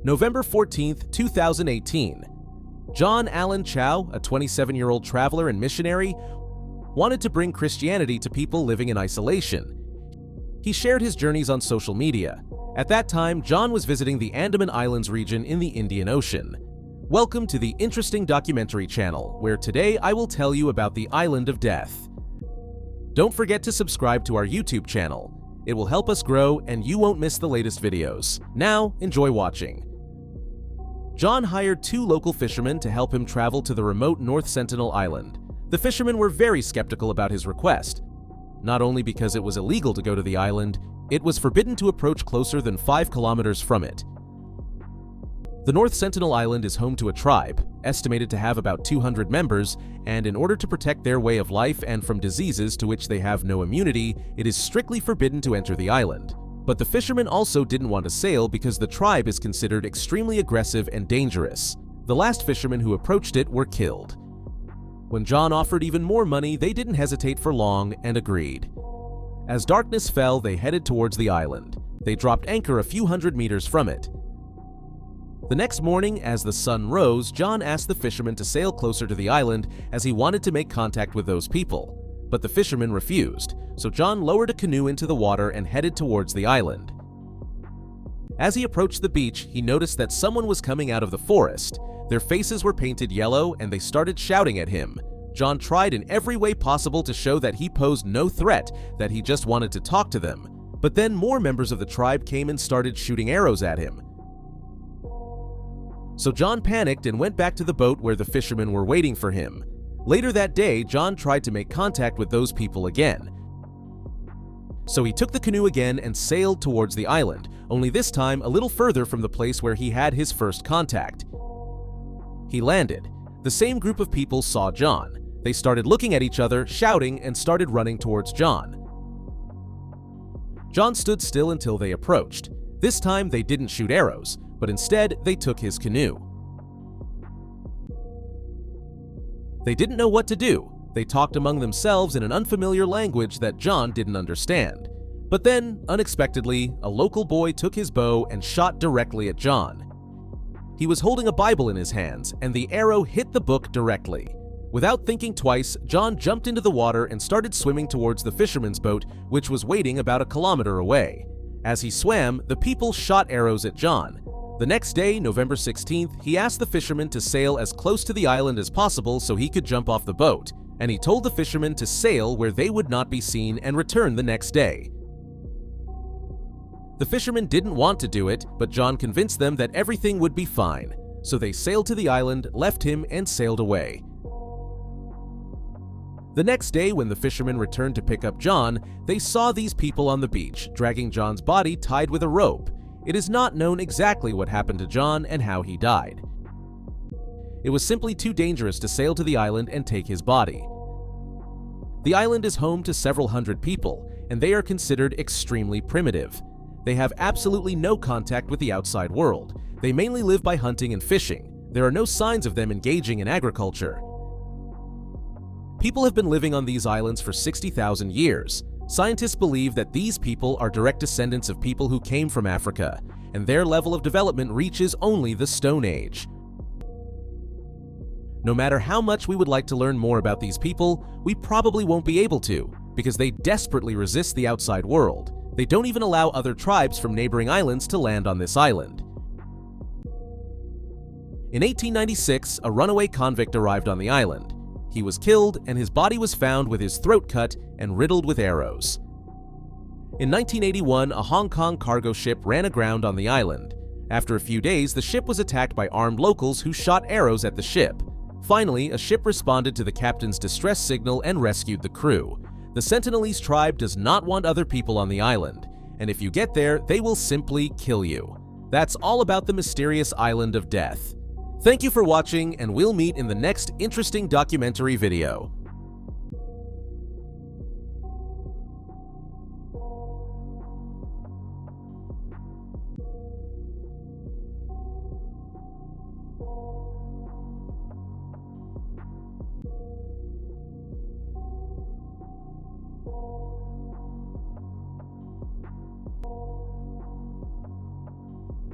November 14, 2018. John Allen Chow, a 27-year-old traveler and missionary, wanted to bring Christianity to people living in isolation. He shared his journeys on social media. At that time, John was visiting the Andaman Islands region in the Indian Ocean. Welcome to the Interesting Documentary channel, where today I will tell you about the Island of Death. Don't forget to subscribe to our YouTube channel. It will help us grow and you won't miss the latest videos. Now, enjoy watching. John hired 2 local fishermen to help him travel to the remote North Sentinel Island. The fishermen were very skeptical about his request. Not only because it was illegal to go to the island, it was forbidden to approach closer than 5 kilometers from it. The North Sentinel Island is home to a tribe, estimated to have about 200 members, and in order to protect their way of life and from diseases to which they have no immunity, it is strictly forbidden to enter the island. But the fishermen also didn't want to sail because the tribe is considered extremely aggressive and dangerous. The last fishermen who approached it were killed. When John offered even more money, they didn't hesitate for long and agreed. As darkness fell, they headed towards the island. They dropped anchor a few hundred meters from it. The next morning, as the sun rose, John asked the fishermen to sail closer to the island as he wanted to make contact with those people. But the fishermen refused, so John lowered a canoe into the water and headed towards the island. As he approached the beach, he noticed that someone was coming out of the forest. Their faces were painted yellow and they started shouting at him. John tried in every way possible to show that he posed no threat, that he just wanted to talk to them. But then more members of the tribe came and started shooting arrows at him. So John panicked and went back to the boat where the fishermen were waiting for him. Later that day, John tried to make contact with those people again. So he took the canoe again and sailed towards the island, only this time a little further from the place where he had his first contact. He landed. The same group of people saw John. They started looking at each other, shouting, and started running towards John. John stood still until they approached. This time they didn't shoot arrows, but instead they took his canoe. They didn't know what to do. They talked among themselves in an unfamiliar language that John didn't understand. But then, unexpectedly, a local boy took his bow and shot directly at John. He was holding a Bible in his hands, and the arrow hit the book directly. Without thinking twice, John jumped into the water and started swimming towards the fisherman's boat, which was waiting about a kilometer away. As he swam, the people shot arrows at John. The next day, November 16th, he asked the fishermen to sail as close to the island as possible so he could jump off the boat, and he told the fishermen to sail where they would not be seen and return the next day. The fishermen didn't want to do it, but John convinced them that everything would be fine, so they sailed to the island, left him, and sailed away. The next day, when the fishermen returned to pick up John, they saw these people on the beach, dragging John's body tied with a rope. It is not known exactly what happened to John and how he died. It was simply too dangerous to sail to the island and take his body. The island is home to several hundred people, and they are considered extremely primitive. They have absolutely no contact with the outside world. They mainly live by hunting and fishing. There are no signs of them engaging in agriculture. People have been living on these islands for 60,000 years. Scientists believe that these people are direct descendants of people who came from Africa, and their level of development reaches only the Stone Age. No matter how much we would like to learn more about these people, we probably won't be able to, because they desperately resist the outside world. They don't even allow other tribes from neighboring islands to land on this island. In 1896, a runaway convict arrived on the island. He was killed, and his body was found with his throat cut and riddled with arrows. In 1981, a Hong Kong cargo ship ran aground on the island. After a few days, the ship was attacked by armed locals who shot arrows at the ship. Finally, a ship responded to the captain's distress signal and rescued the crew. The Sentinelese tribe does not want other people on the island, and if you get there, they will simply kill you. That's all about the mysterious Island of Death. Thank you for watching, and we'll meet in the next interesting documentary video.